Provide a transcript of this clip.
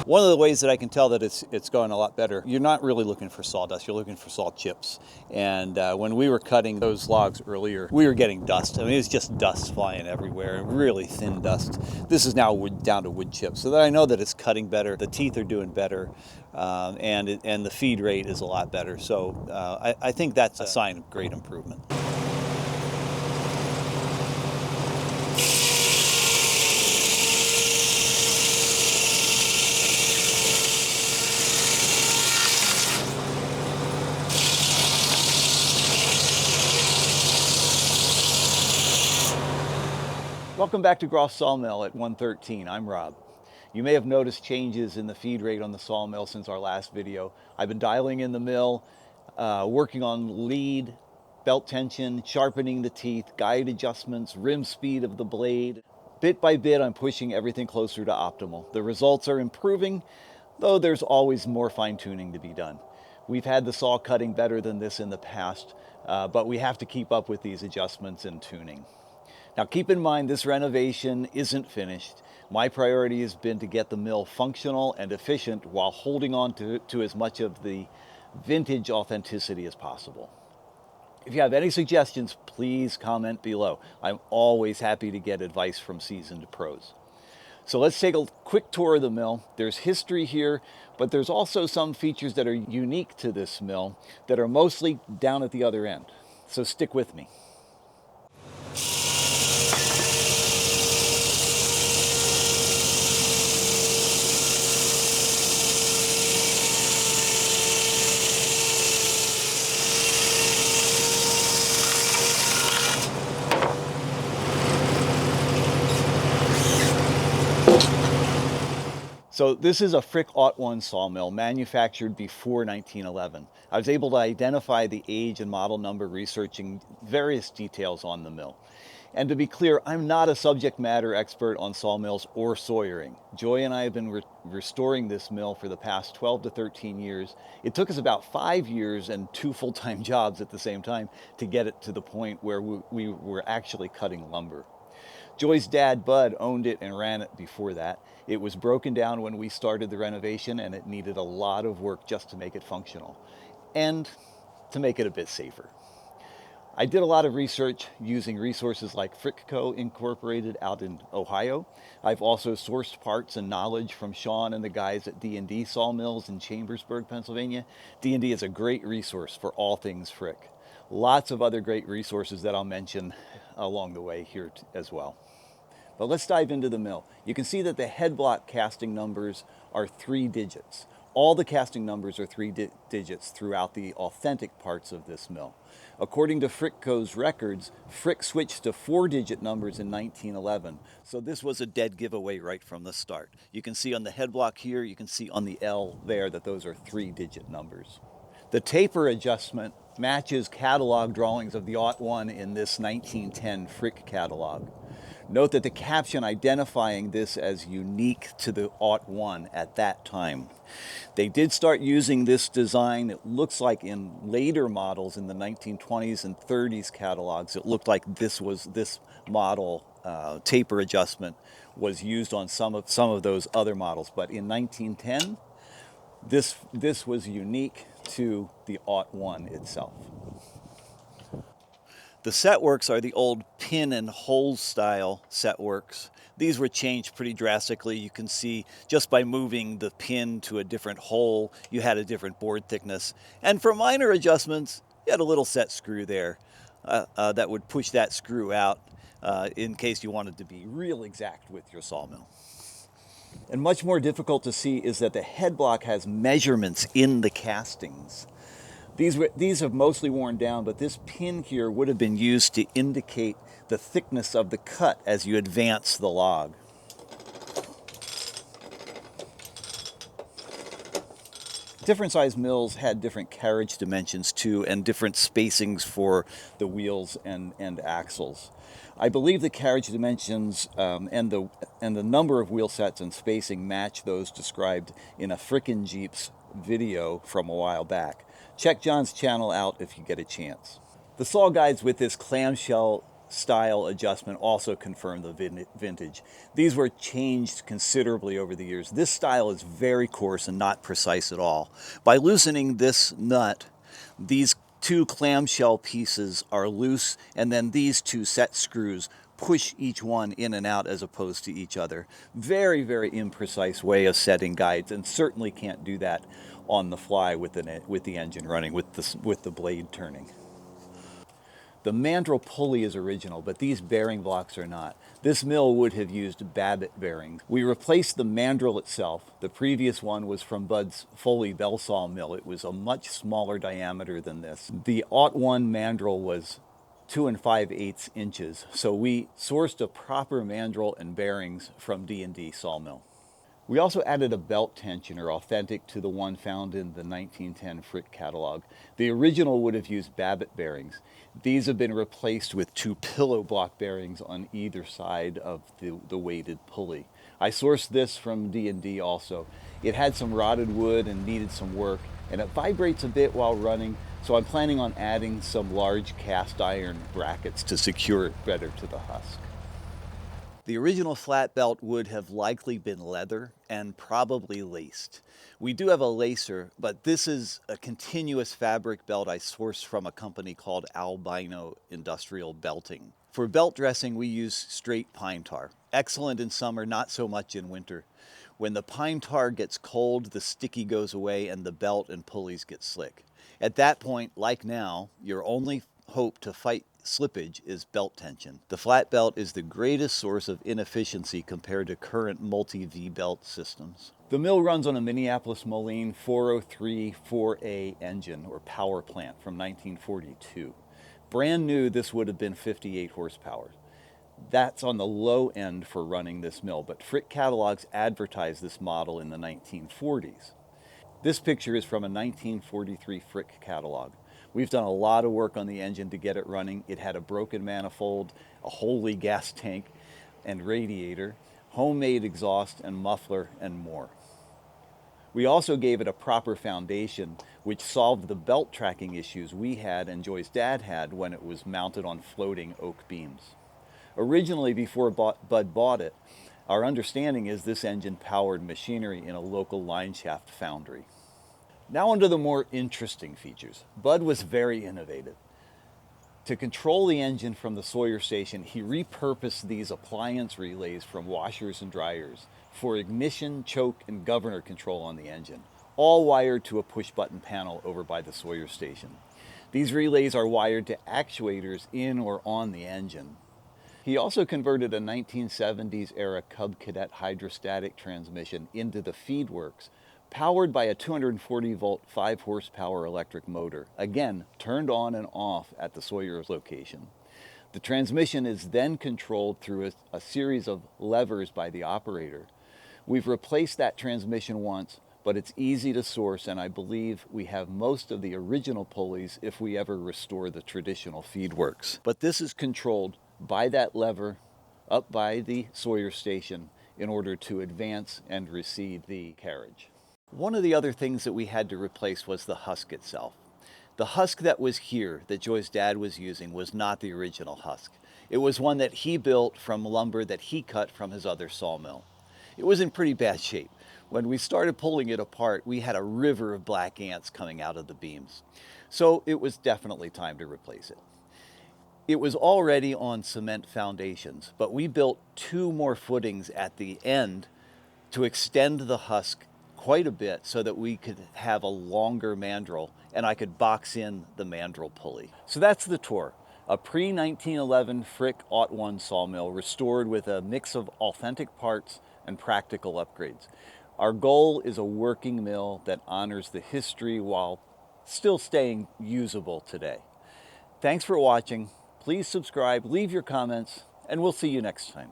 One of the ways that I can tell that it's going a lot better, you're not really looking for sawdust, you're looking for saw chips. And when we were cutting those logs earlier, we were getting dust. I mean, it's just dust flying everywhere, really thin dust. This is now down to wood chips, so that I know that it's cutting better, the teeth are doing better, and the feed rate is a lot better. So I think that's a sign of great improvement. Welcome back to Groff Sawmill at 113. I'm Rob. You may have noticed changes in the feed rate on the sawmill since our last video. I've been dialing in the mill, working on lead, belt tension, sharpening the teeth, guide adjustments, rim speed of the blade. Bit by bit, I'm pushing everything closer to optimal. The results are improving, though there's always more fine-tuning to be done. We've had the saw cutting better than this in the past, but we have to keep up with these adjustments and tuning. Now keep in mind this renovation isn't finished. My priority has been to get the mill functional and efficient while holding on to as much of the vintage authenticity as possible. If you have any suggestions, please comment below. I'm always happy to get advice from seasoned pros. So let's take a quick tour of the mill. There's history here, but there's also some features that are unique to this mill that are mostly down at the other end. So stick with me. So this is a Frick Aught-1 sawmill manufactured before 1911. I was able to identify the age and model number researching various details on the mill. And to be clear, I'm not a subject matter expert on sawmills or sawyering. Joy and I have been restoring this mill for the past 12 to 13 years. It took us about 5 years and 2 full-time jobs at the same time to get it to the point where we were actually cutting lumber. Joy's dad, Bud, owned it and ran it before that. It was broken down when we started the renovation, and it needed a lot of work just to make it functional and to make it a bit safer. I did a lot of research using resources like Frickco Incorporated out in Ohio. I've also sourced parts and knowledge from Sean and the guys at D&D Sawmills in Chambersburg, Pennsylvania. D&D is a great resource for all things Frick. Lots of other great resources that I'll mention along the way here as well. But let's dive into the mill. You can see that the head block casting numbers are 3 digits. All the casting numbers are 3 digits throughout the authentic parts of this mill. According to Frickco's records, Frick switched to 4-digit numbers in 1911. So this was a dead giveaway right from the start. You can see on the head block here, you can see on the L there that those are 3-digit numbers. The taper adjustment matches catalog drawings of the Aught-1 in this 1910 Frick catalog. Note that the caption identifying this as unique to the Aught-1 at that time. They did start using this design, it looks like in later models in the 1920s and 30s catalogs. It looked like this model taper adjustment was used on some of those other models. But in 1910, this was unique to the Aught-1 itself. The setworks are the old pin and hole style setworks. These were changed pretty drastically. You can see just by moving the pin to a different hole, you had a different board thickness. And for minor adjustments, you had a little set screw there that would push that screw out in case you wanted to be real exact with your sawmill. And much more difficult to see is that the head block has measurements in the castings. These have mostly worn down, but this pin here would have been used to indicate the thickness of the cut as you advance the log. Different size mills had different carriage dimensions too, and different spacings for the wheels and axles. I believe the carriage dimensions and the number of wheel sets and spacing match those described in a Frickin' Jeeps video from a while back. Check John's channel out if you get a chance. The saw guides with this clamshell style adjustment also confirmed the vintage. These were changed considerably over the years. This style is very coarse and not precise at all. By loosening this nut, these two clamshell pieces are loose, and then these two set screws push each one in and out as opposed to each other. Very, very imprecise way of setting guides, and certainly can't do that on the fly with the engine running, with the blade turning. The mandrel pulley is original, but these bearing blocks are not. This mill would have used Babbitt bearings. We replaced the mandrel itself. The previous one was from Bud's Foley bell saw mill. It was a much smaller diameter than this. The '01 mandrel was 2 5/8 inches, so we sourced a proper mandrel and bearings from D&D Sawmill. We also added a belt tensioner authentic to the one found in the 1910 Frick catalog. The original would have used Babbitt bearings. These have been replaced with two pillow block bearings on either side of the weighted pulley. I sourced this from D&D also. It had some rotted wood and needed some work, and it vibrates a bit while running, so I'm planning on adding some large cast iron brackets to secure it better to the husk. The original flat belt would have likely been leather and probably laced. We do have a lacer, but this is a continuous fabric belt I sourced from a company called Albino Industrial Belting. For belt dressing, we use straight pine tar. Excellent in summer, not so much in winter. When the pine tar gets cold, the sticky goes away and the belt and pulleys get slick. At that point, like now, your only hope to fight slippage is belt tension. The flat belt is the greatest source of inefficiency compared to current multi-V belt systems. The mill runs on a Minneapolis Moline 403 4A engine or power plant from 1942. Brand new, this would have been 58 horsepower. That's on the low end for running this mill, but Frick catalogs advertised this model in the 1940s. This picture is from a 1943 Frick catalog. We've done a lot of work on the engine to get it running. It had a broken manifold, a Holy gas tank and radiator, homemade exhaust and muffler, and more. We also gave it a proper foundation, which solved the belt tracking issues we had and Joy's dad had when it was mounted on floating oak beams. Originally, before Bud bought it, our understanding is this engine powered machinery in a local line shaft foundry. Now onto the more interesting features. Bud was very innovative. To control the engine from the Sawyer station, he repurposed these appliance relays from washers and dryers for ignition, choke, and governor control on the engine, all wired to a push-button panel over by the Sawyer station. These relays are wired to actuators in or on the engine. He also converted a 1970s era Cub Cadet hydrostatic transmission into the feedworks, powered by a 240 volt 5 horsepower electric motor, again turned on and off at the Sawyer location. The transmission is then controlled through a series of levers by the operator. We've replaced that transmission once, but it's easy to source, and I believe we have most of the original pulleys if we ever restore the traditional feedworks. But this is controlled by that lever up by the Sawyer station in order to advance and recede the carriage. One of the other things that we had to replace was the husk itself. The husk that was here, that Joy's dad was using, was not the original husk. It was one that he built from lumber that he cut from his other sawmill. It was in pretty bad shape. When we started pulling it apart, we had a river of black ants coming out of the beams. So it was definitely time to replace it. It was already on cement foundations, but we built 2 more footings at the end to extend the husk quite a bit so that we could have a longer mandrel and I could box in the mandrel pulley. So that's the tour. A pre-1911 Frick '01 sawmill restored with a mix of authentic parts and practical upgrades. Our goal is a working mill that honors the history while still staying usable today. Thanks for watching. Please subscribe, leave your comments, and we'll see you next time.